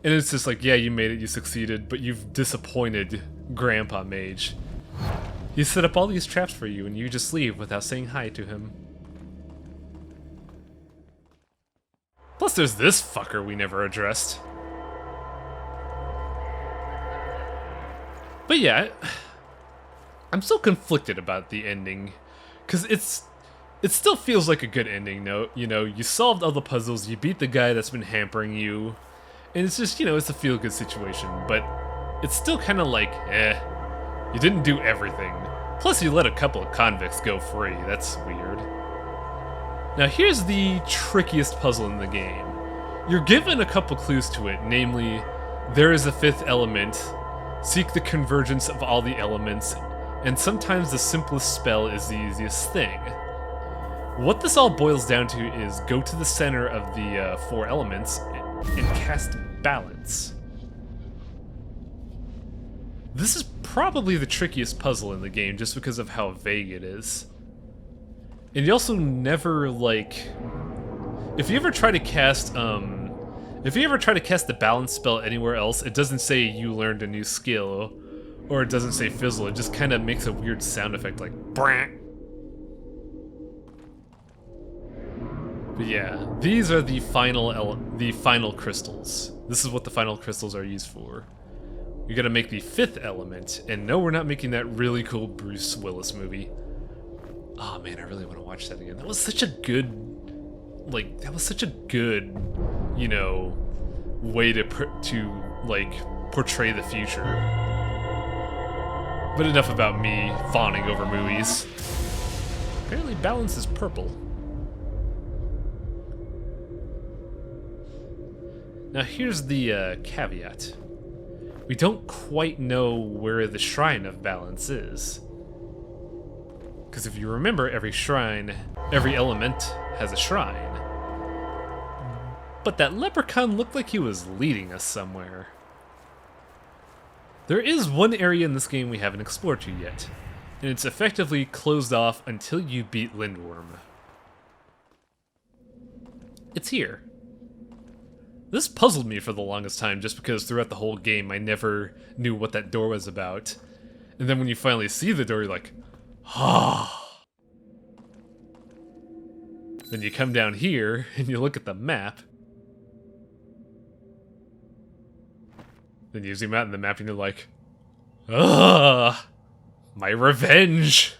And it's just like, yeah, you made it, you succeeded, but you've disappointed Grandpa Mage. He set up all these traps for you, and you just leave without saying hi to him. Plus there's this fucker we never addressed. But yeah, I'm still conflicted about the ending, because it still feels like a good ending, though. You know, you solved all the puzzles, you beat the guy that's been hampering you, and it's just, you know, it's a feel-good situation, but it's still kind of like, you didn't do everything. Plus you let a couple of convicts go free, that's weird. Now here's the trickiest puzzle in the game. You're given a couple clues to it, namely, there is a 5th element, seek the convergence of all the elements, and sometimes the simplest spell is the easiest thing. What this all boils down to is go to the center of the 4 elements and cast balance. This is probably the trickiest puzzle in the game just because of how vague it is. And you also never, like... If you ever try to cast the balance spell anywhere else, it doesn't say you learned a new skill, or it doesn't say fizzle, it just kind of makes a weird sound effect like brant. But yeah, these are the final crystals. This is what the final crystals are used for. You gotta make the 5th element, and no, we're not making that really cool Bruce Willis movie. Oh man, I really want to watch that again. That was such a good, you know, way to portray the future. But enough about me fawning over movies. Apparently balance is purple. Now here's the caveat. We don't quite know where the Shrine of Balance is. Because if you remember, every element has a shrine. But that leprechaun looked like he was leading us somewhere. There is one area in this game we haven't explored to yet, and it's effectively closed off until you beat Lindworm. It's here. This puzzled me for the longest time just because throughout the whole game I never knew what that door was about. And then when you finally see the door, you're like, ah. Then you come down here and you look at the map. Then you zoom out in the map and you're like, ah, my revenge.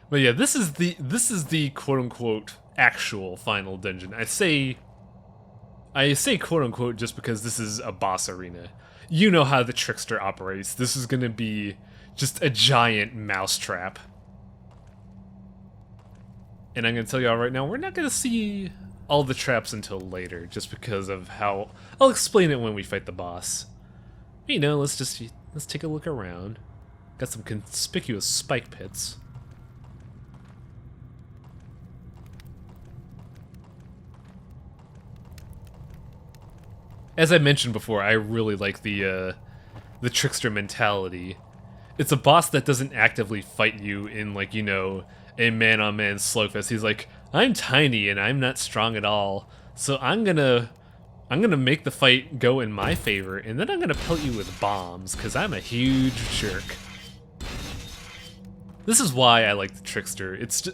But yeah, this is the quote-unquote actual final dungeon. I say quote-unquote just because this is a boss arena. You know how the trickster operates. This is gonna be just a giant mousetrap. And I'm gonna tell y'all right now, we're not gonna see all the traps until later, just because of how... I'll explain it when we fight the boss. You know, let's take a look around. Got some conspicuous spike pits. As I mentioned before, I really like the trickster mentality. It's a boss that doesn't actively fight you in, like, you know, a man-on-man slugfest. He's like, I'm tiny and I'm not strong at all, so I'm gonna make the fight go in my favor, and then I'm gonna pelt you with bombs, because I'm a huge jerk. This is why I like the trickster. It's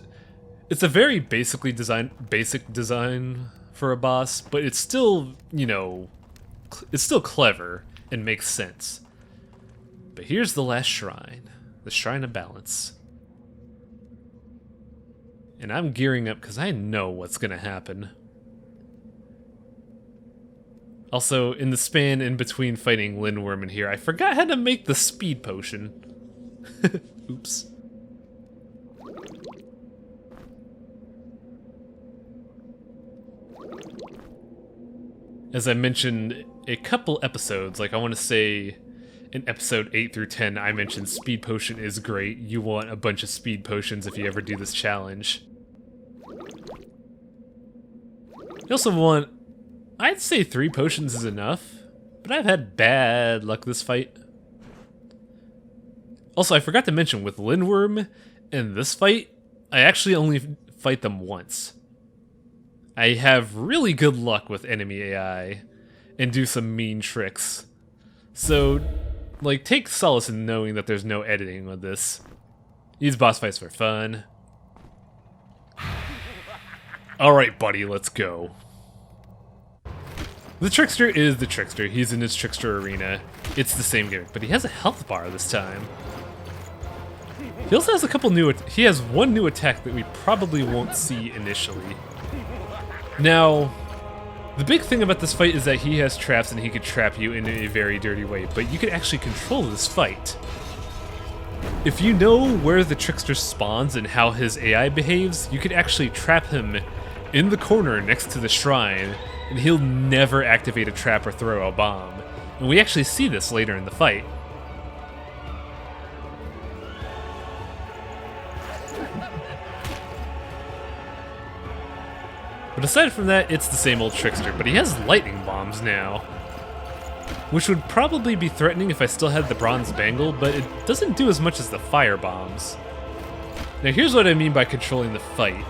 a very basic design for a boss, but it's still, you know, it's still clever and makes sense. But here's the last shrine, the Shrine of Balance. And I'm gearing up because I know what's gonna happen. Also, in the span in between fighting Lindworm in here, I forgot how to make the speed potion. Oops. As I mentioned a couple episodes, like I want to say in episode 8 through 10, I mentioned speed potion is great. You want a bunch of speed potions if you ever do this challenge. You also want, I'd say 3 potions is enough, but I've had bad luck this fight. Also, I forgot to mention, with Lindworm in this fight, I actually only fight them once. I have really good luck with enemy AI and do some mean tricks. So, like, take solace in knowing that there's no editing with this. These boss fights for fun. Alright, buddy, let's go. The Trickster is the Trickster. He's in his Trickster arena. It's the same gimmick, but he has a health bar this time. He also has a couple new... He has one new attack that we probably won't see initially. Now, the big thing about this fight is that he has traps and he could trap you in a very dirty way, but you can actually control this fight. If you know where the Trickster spawns and how his AI behaves, you could actually trap him in the corner next to the shrine, and he'll never activate a trap or throw a bomb. And we actually see this later in the fight. But aside from that, it's the same old Trickster, but he has lightning bombs now. Which would probably be threatening if I still had the bronze bangle, but it doesn't do as much as the fire bombs. Now here's what I mean by controlling the fight.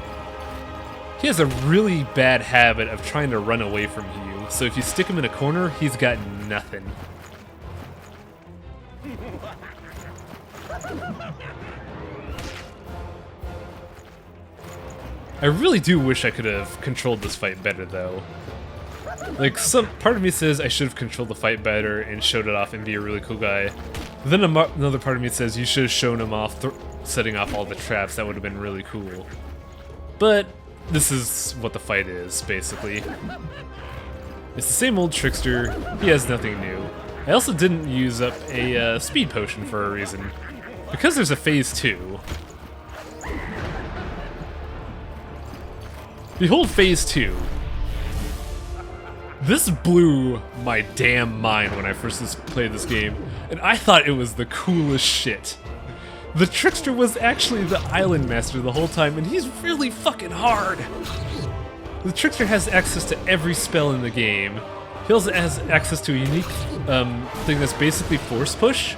He has a really bad habit of trying to run away from you, so if you stick him in a corner, he's got nothing. I really do wish I could have controlled this fight better, though. Like, some part of me says I should have controlled the fight better and showed it off and be a really cool guy. But then another part of me says you should have shown him off setting off all the traps. That would have been really cool. But this is what the fight is, basically. It's the same old Trickster. He has nothing new. I also didn't use up a speed potion for a reason. Because there's a phase 2. Behold phase 2. This blew my damn mind when I first played this game, and I thought it was the coolest shit. The Trickster was actually the Island Master the whole time, and he's really fucking hard. The Trickster has access to every spell in the game. He also has access to a unique thing that's basically Force Push.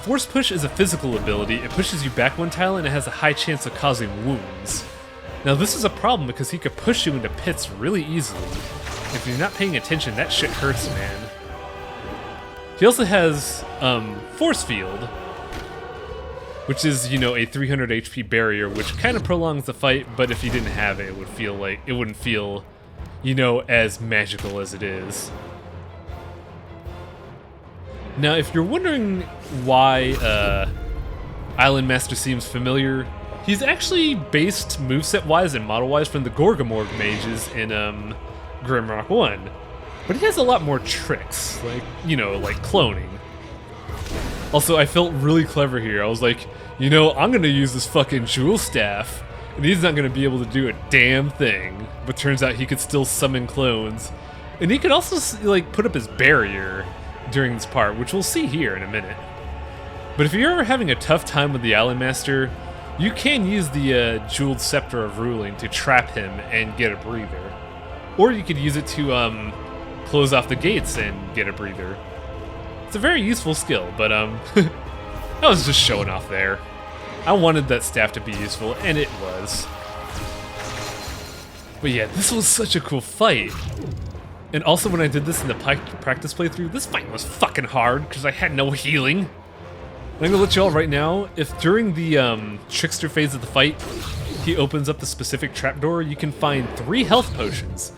Force Push is a physical ability. It pushes you back one tile, and it has a high chance of causing wounds. Now this is a problem because he could push you into pits really easily. If you're not paying attention, that shit hurts, man. He also has Force Field, which is, you know, a 300 HP barrier, which kind of prolongs the fight, but if you didn't have it, it wouldn't feel, you know, as magical as it is. Now, if you're wondering why Island Master seems familiar, he's actually based moveset-wise and model-wise from the Gorgamorg mages in Grimrock 1. But he has a lot more tricks, like, you know, like cloning. Also, I felt really clever here. I was like, you know, I'm gonna use this fucking jewel staff, and he's not gonna be able to do a damn thing. But turns out he could still summon clones. And he could also, like, put up his barrier during this part, which we'll see here in a minute. But if you're ever having a tough time with the Island Master, you can use the Jeweled Scepter of Ruling to trap him and get a breather. Or you could use it to close off the gates and get a breather. It's a very useful skill, but I was just showing off there. I wanted that staff to be useful, and it was. But yeah, this was such a cool fight. And also when I did this in the practice playthrough, this fight was fucking hard because I had no healing. I'm gonna let you all right now, if during the Trickster phase of the fight, he opens up the specific trapdoor, you can find 3 health potions.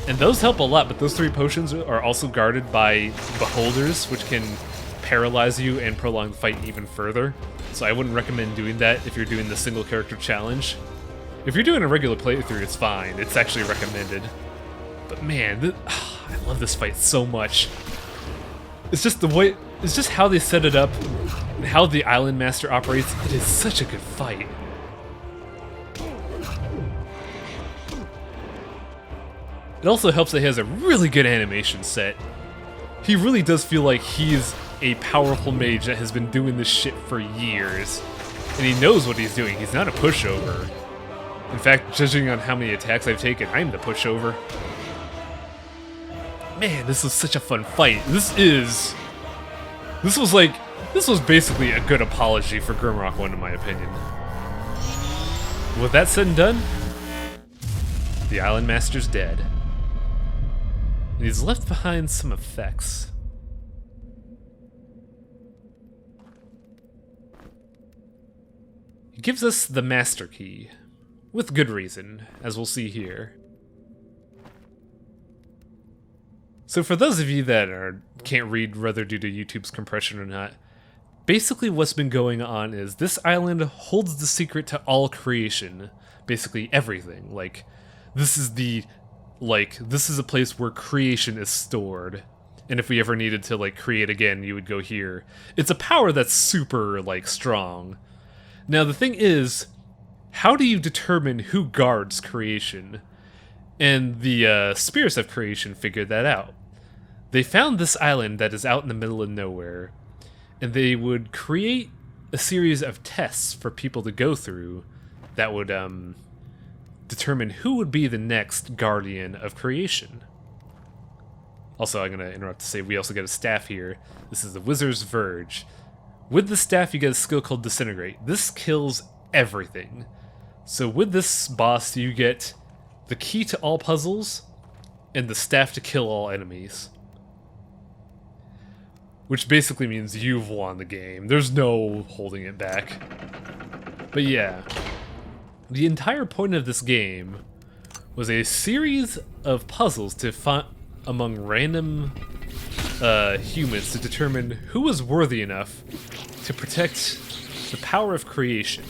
And those help a lot, but those 3 potions are also guarded by beholders, which can paralyze you and prolong the fight even further. So I wouldn't recommend doing that if you're doing the single character challenge. If you're doing a regular playthrough, it's fine. It's actually recommended. But man, I love this fight so much. It's just the way, it's just how they set it up, and how the Island Master operates. It is such a good fight. It also helps that he has a really good animation set. He really does feel like he's a powerful mage that has been doing this shit for years. And he knows what he's doing. He's not a pushover. In fact, judging on how many attacks I've taken, I'm the pushover. Man, this was such a fun fight. This was basically a good apology for Grimrock 1 in my opinion. With that said and done, the Island Master's dead. And he's left behind some effects. He gives us the Master Key, with good reason, as we'll see here. So for those of you that can't read whether due to YouTube's compression or not, basically what's been going on is this island holds the secret to all creation, basically everything. Like, this is a place where creation is stored. And if we ever needed to create again, you would go here. It's a power that's super strong. Now the thing is, how do you determine who guards creation? And the spirits of creation figured that out. They found this island that is out in the middle of nowhere, and they would create a series of tests for people to go through that would determine who would be the next guardian of creation. Also, I'm going to interrupt to say we also get a staff here. This is the Wizard's Verge. With the staff, you get a skill called Disintegrate. This kills everything. So with this boss, you get the key to all puzzles and the staff to kill all enemies. Which basically means you've won the game. There's no holding it back. But yeah, the entire point of this game was a series of puzzles to find among random humans to determine who was worthy enough to protect the power of creation.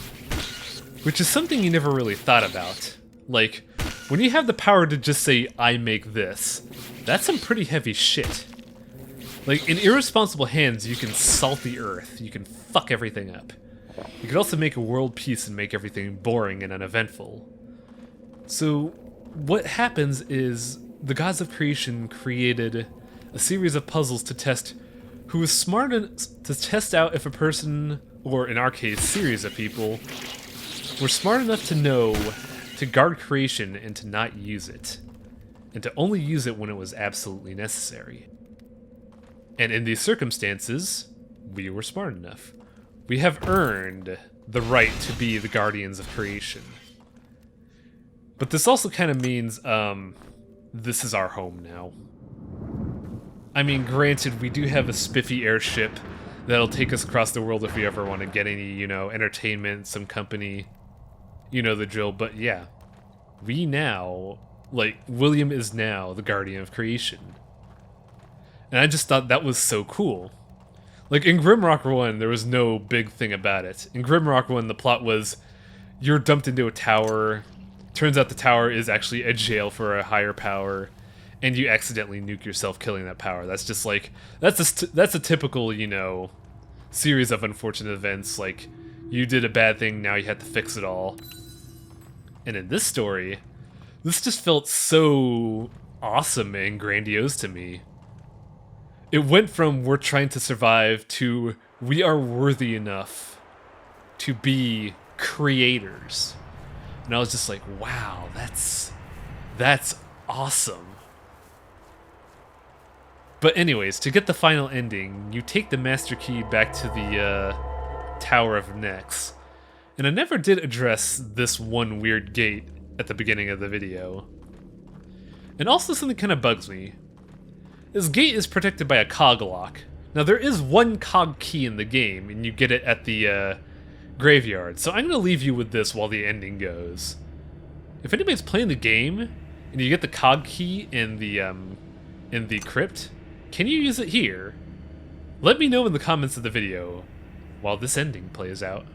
Which is something you never really thought about. Like, when you have the power to just say, I make this, that's some pretty heavy shit. Like, in irresponsible hands, you can salt the earth. You can fuck everything up. You could also make a world peace and make everything boring and uneventful. So, what happens is, the gods of creation created a series of puzzles to test who was smart enough to test out if a person, or in our case, series of people, were smart enough to know to guard creation and to not use it, and to only use it when it was absolutely necessary. And in these circumstances, we were smart enough. We have earned the right to be the guardians of creation. But this also kind of means, this is our home now. I mean, granted, we do have a spiffy airship that'll take us across the world if we ever want to get any, entertainment, some company, the drill. But yeah, we now, William is now the guardian of creation. And I just thought that was so cool. Like, in Grimrock 1, there was no big thing about it. In Grimrock 1, the plot was, you're dumped into a tower, turns out the tower is actually a jail for a higher power, and you accidentally nuke yourself killing that power. That's just that's a typical, series of unfortunate events. Like, you did a bad thing, now you have to fix it all. And in this story, this just felt so awesome and grandiose to me. It went from we're trying to survive to we are worthy enough to be creators. And I was just like, wow, that's awesome. But anyways, to get the final ending, you take the Master Key back to the Tower of Nex. And I never did address this one weird gate at the beginning of the video. And also something kind of bugs me. This gate is protected by a cog lock. Now there is one cog key in the game, and you get it at the graveyard. So I'm going to leave you with this while the ending goes. If anybody's playing the game, and you get the cog key in the crypt, can you use it here? Let me know in the comments of the video while this ending plays out.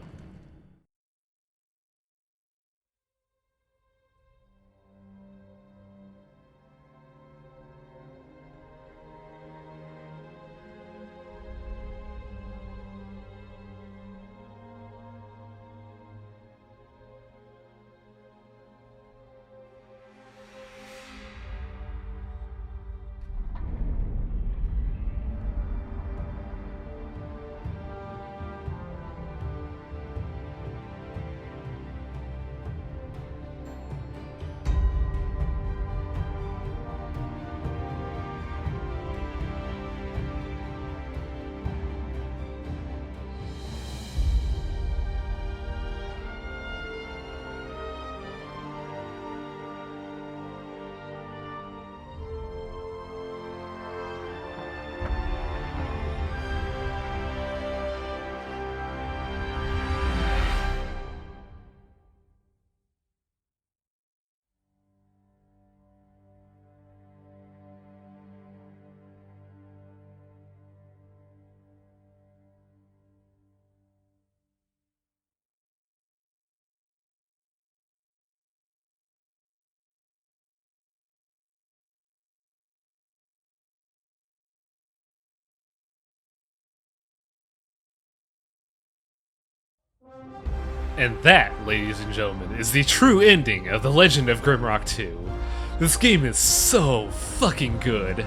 And that, ladies and gentlemen, is the true ending of The Legend of Grimrock 2. This game is so fucking good.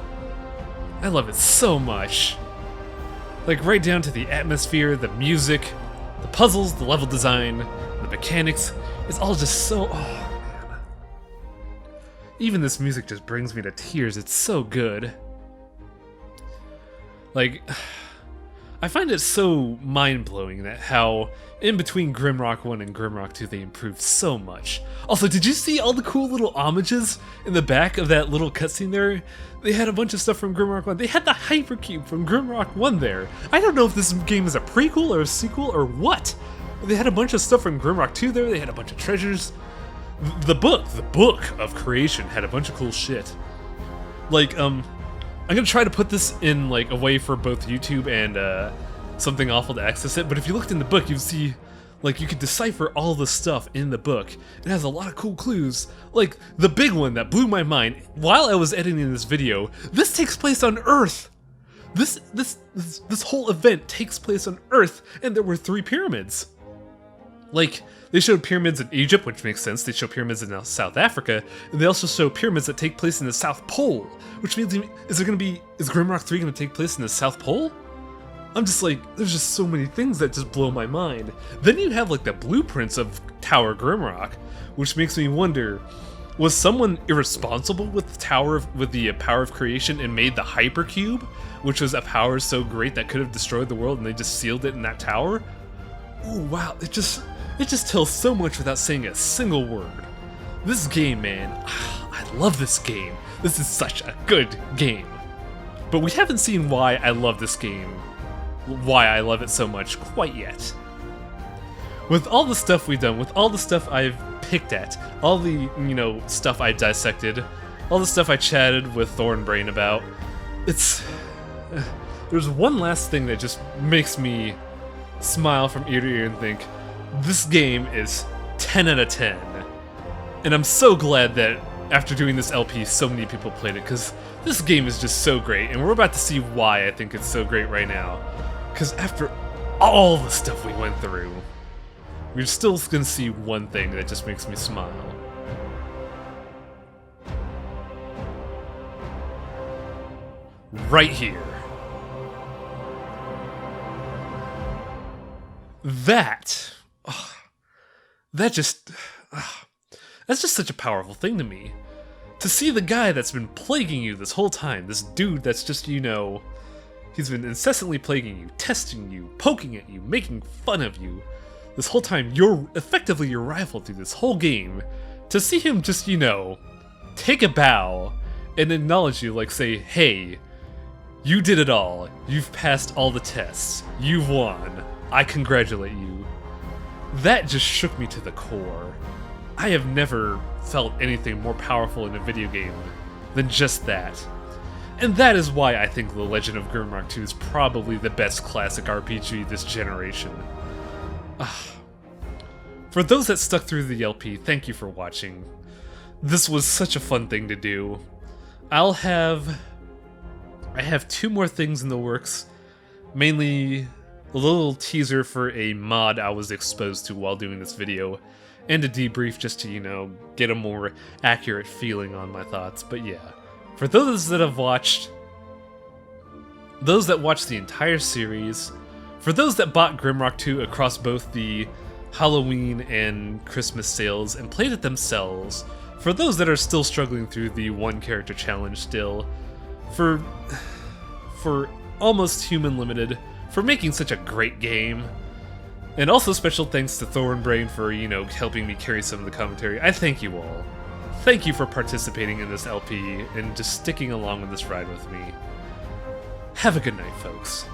I love it so much. Like, right down to the atmosphere, the music, the puzzles, the level design, the mechanics. It's all just so... oh, man. Even this music just brings me to tears. It's so good. Like... I find it so mind-blowing that how in between Grimrock 1 and Grimrock 2 they improved so much. Also, did you see all the cool little homages in the back of that little cutscene there? They had a bunch of stuff from Grimrock 1. They had the Hypercube from Grimrock 1 there. I don't know if this game is a prequel or a sequel or what. They had a bunch of stuff from Grimrock 2 there. They had a bunch of treasures. The book of creation had a bunch of cool shit. Like, I'm gonna try to put this in like a way for both YouTube and Something Awful to access it, but if you looked in the book, you'd see like you could decipher all the stuff in the book. It has a lot of cool clues. Like the big one that blew my mind while I was editing this video, this takes place on Earth. This whole event takes place on Earth, and there were 3 pyramids. Like, they showed pyramids in Egypt, which makes sense. They show pyramids in South Africa, and they also show pyramids that take place in the South Pole, which means, is Grimrock 3 going to take place in the South Pole? I'm just like, there's just so many things that just blow my mind. Then you have like the blueprints of Tower Grimrock, which makes me wonder, was someone irresponsible with the power of creation and made the Hypercube, which was a power so great that could have destroyed the world, and they just sealed it in that tower? Ooh, wow, it just tells so much without saying a single word. This game, man, I love this game. This is such a good game. But we haven't seen why I love this game, why I love it so much quite yet. With all the stuff we've done, with all the stuff I've picked at, all the, stuff I dissected, all the stuff I chatted with Thornbrain about, there's one last thing that just makes me smile from ear to ear and think, this game is 10 out of 10. And I'm so glad that after doing this LP, so many people played it, because this game is just so great, and we're about to see why I think it's so great right now. Because after all the stuff we went through, we're still gonna see one thing that just makes me smile. Right here. That's just such a powerful thing to me. To see the guy that's been plaguing you this whole time, this dude that's just, he's been incessantly plaguing you, testing you, poking at you, making fun of you. This whole time, you're effectively your rival through this whole game. To see him just, take a bow and acknowledge you, like say, hey, you did it all. You've passed all the tests. You've won. I congratulate you. That just shook me to the core. I have never felt anything more powerful in a video game than just that. And that is why I think The Legend of Grimrock 2 is probably the best classic RPG this generation. For those that stuck through the LP, thank you for watching. This was such a fun thing to do. I have 2 more things in the works, mainly a little teaser for a mod I was exposed to while doing this video, and a debrief just to, you know, get a more accurate feeling on my thoughts. But yeah, for those that watched the entire series, for those that bought Grimrock 2 across both the Halloween and Christmas sales and played it themselves, for those that are still struggling through the 1-character challenge still, for Almost Human Limited for making such a great game, and also special thanks to Thornbrain for, you know, helping me carry some of the commentary. I thank you all. Thank you for participating in this LP and just sticking along on this ride with me. Have a good night, folks.